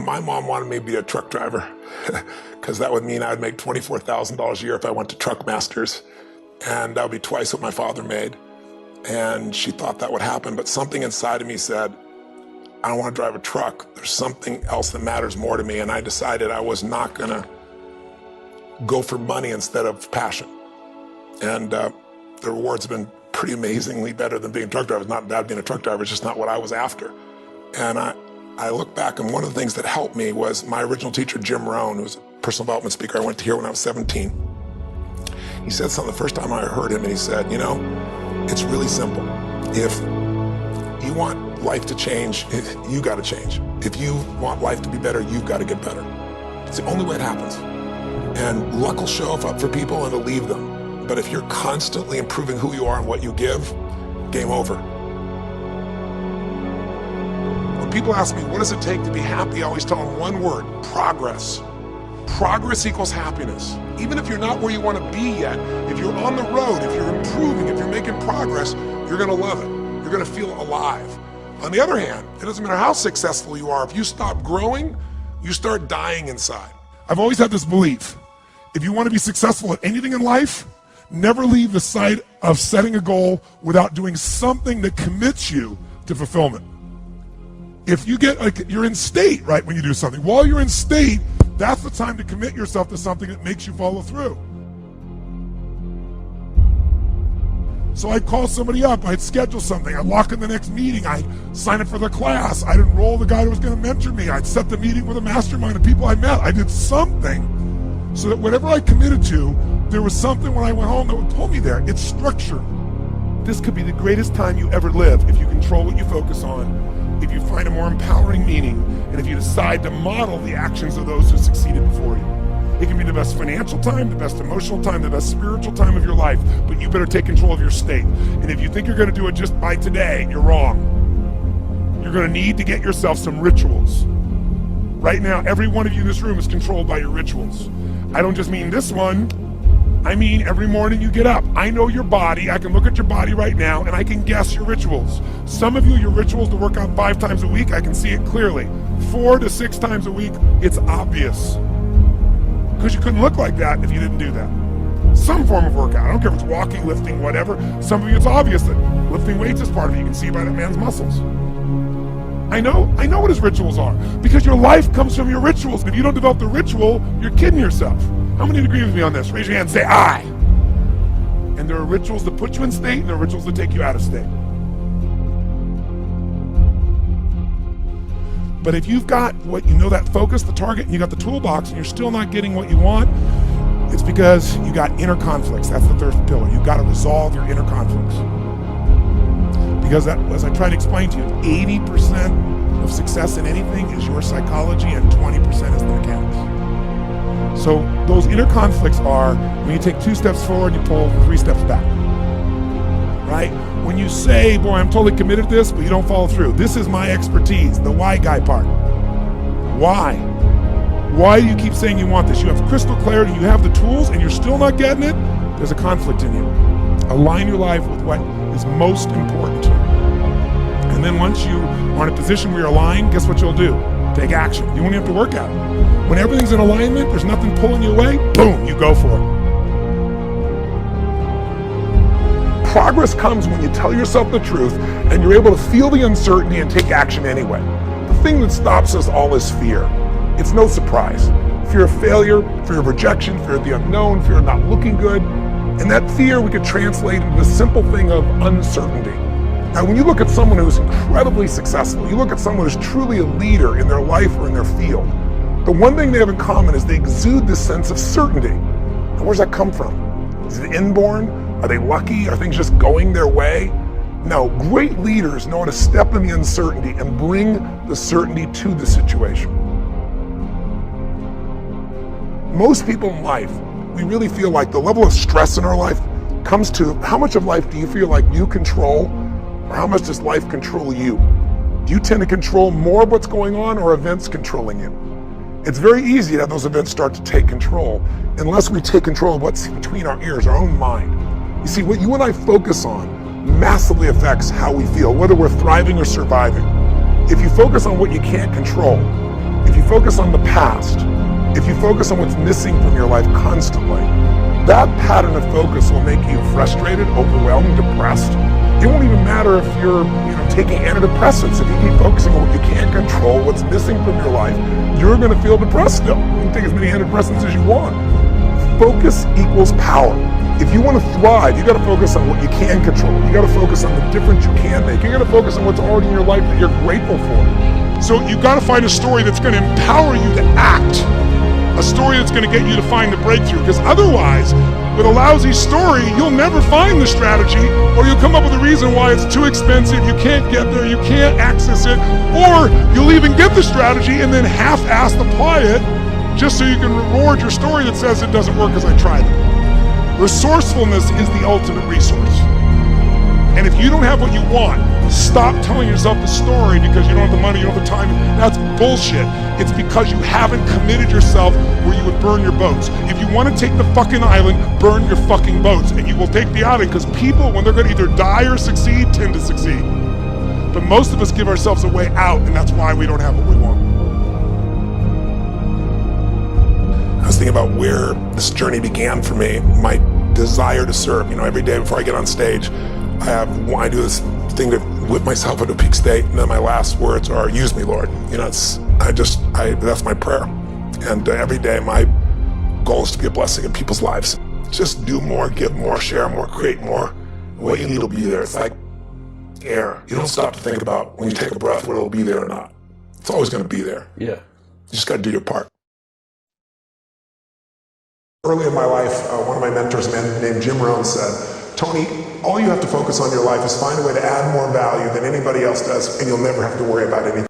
my mom wanted me to be a truck driver because that would mean I'd make $24,000 a year if I went to Truck Masters, and that would be twice what my father made. And she thought that would happen, but something inside of me said, I don't want to drive a truck. There's something else that matters more to me, and I decided I was not gonna go for money instead of passion. And the rewards have been pretty amazingly better than being a truck driver. It's not bad being a truck driver, it's just not what I was after. And I look back, and one of the things that helped me was my original teacher, Jim Rohn, who was a personal development speaker I went to hear when I was 17. He said something the first time I heard him, and he said, you know, it's really simple. If you want life to change, you gotta change. If you want life to be better, you've gotta get better. It's the only way it happens. And luck will show up for people and it'll leave them. But if you're constantly improving who you are and what you give, game over. When people ask me, what does it take to be happy? I always tell them one word: progress. Progress equals happiness. Even if you're not where you want to be yet, if you're on the road, if you're improving, if you're making progress, you're gonna love it. You're gonna feel alive. On the other hand, it doesn't matter how successful you are, if you stop growing, you start dying inside. I've always had this belief: if you want to be successful at anything in life, never leave the sight of setting a goal without doing something that commits you to fulfillment. If you get, like, you're in state, right, when you do something. While you're in state, that's the time to commit yourself to something that makes you follow through. So I'd call somebody up, I'd schedule something, I'd lock in the next meeting, I'd sign up for the class, I'd enroll the guy who was gonna mentor me, I'd set the meeting with a mastermind of people I met. I did something so that whatever I committed to, there was something when I went home that would pull me there. It's structure. This could be the greatest time you ever live if you control what you focus on, if you find a more empowering meaning, and if you decide to model the actions of those who succeeded before you. It can be the best financial time, the best emotional time, the best spiritual time of your life, but you better take control of your state. And if you think you're gonna do it just by today, you're wrong. You're gonna need to get yourself some rituals. Right now, every one of you in this room is controlled by your rituals. I don't just mean this one, I mean every morning you get up. I know your body, I can look at your body right now, and I can guess your rituals. Some of you, your rituals to work out 5 times a week, I can see it clearly. 4 to 6 times a week, it's obvious. Because you couldn't look like that if you didn't do that. Some form of workout, I don't care if it's walking, lifting, whatever. Some of you, it's obvious that lifting weights is part of it. You can see by that man's muscles. I know what his rituals are, because your life comes from your rituals. And if you don't develop the ritual, you're kidding yourself. How many agree with me on this? Raise your hand and say, I. And there are rituals that put you in state, and there are rituals that take you out of state. But if you've got what you know, that focus, the target, and you got the toolbox, and you're still not getting what you want, it's because you got inner conflicts. That's the third pillar. You've got to resolve your inner conflicts. Because that, as I try to explain to you, 80% of success in anything is your psychology, and 20% is the mechanics. So those inner conflicts are when you take 2 steps forward, you pull 3 steps back. Right? When you say, boy, I'm totally committed to this, but you don't follow through. This is my expertise, the why guy part. Why? Why do you keep saying you want this? You have crystal clarity, you have the tools, and you're still not getting it? There's a conflict in you. Align your life with what is most important to you. And then once you are in a position where you're aligned, guess what you'll do? Take action. You won't have to work at it. When everything's in alignment, there's nothing pulling you away, boom, you go for it. Progress comes when you tell yourself the truth and you're able to feel the uncertainty and take action anyway. The thing that stops us all is fear. It's no surprise. Fear of failure, fear of rejection, fear of the unknown, fear of not looking good. And that fear we could translate into the simple thing of uncertainty. Now, when you look at someone who's incredibly successful, you look at someone who's truly a leader in their life or in their field, the one thing they have in common is they exude this sense of certainty. Now, where's that come from? Is it inborn? Are they lucky? Are things just going their way? No, great leaders know how to step in the uncertainty and bring the certainty to the situation. Most people in life, we really feel like the level of stress in our life comes to how much of life do you feel like you control, or how much does life control you? Do you tend to control more of what's going on, or events controlling you? It's very easy to have those events start to take control unless we take control of what's between our ears, our own mind. You see, what you and I focus on massively affects how we feel, whether we're thriving or surviving. If you focus on what you can't control, if you focus on the past, if you focus on what's missing from your life constantly, that pattern of focus will make you frustrated, overwhelmed, depressed. It won't even matter if you're taking antidepressants. If you keep focusing on what you can't control, what's missing from your life, you're going to feel depressed still. You can take as many antidepressants as you want. Focus equals power. If you want to thrive, you got to focus on what you can control. You got to focus on the difference you can make. You got to focus on what's already in your life that you're grateful for. So you got to find a story that's going to empower you to act. A story that's going to get you to find the breakthrough. Because otherwise, with a lousy story, you'll never find the strategy, or you'll come up with a reason why it's too expensive, you can't get there, you can't access it, or you'll even get the strategy and then half-assed apply it just so you can reward your story that says it doesn't work because I tried it. Resourcefulness is the ultimate resource. And if you don't have what you want, stop telling yourself the story because you don't have the money, you don't have the time. That's bullshit. It's because you haven't committed yourself where you would burn your boats. If you want to take the fucking island, burn your fucking boats. And you will take the island because people, when they're going to either die or succeed, tend to succeed. But most of us give ourselves a way out, and that's why we don't have what we want. I was thinking about where this journey began for me, my desire to serve. Every day before I get on stage, I do this thing to whip myself into a peak state, and then my last words are, "Use me, Lord." That's my prayer. And every day my goal is to be a blessing in people's lives. Just do more, give more, share more, create more. What you need will be there. It's like air. You don't stop to think about when you take a breath whether it'll be there or not. It's always going to be there. Yeah. You just got to do your part. Early in my life, one of my mentors, a man named Jim Rohn, said, "Tony, all you have to focus on in your life is find a way to add more value than anybody else does, and you'll never have to worry about anything."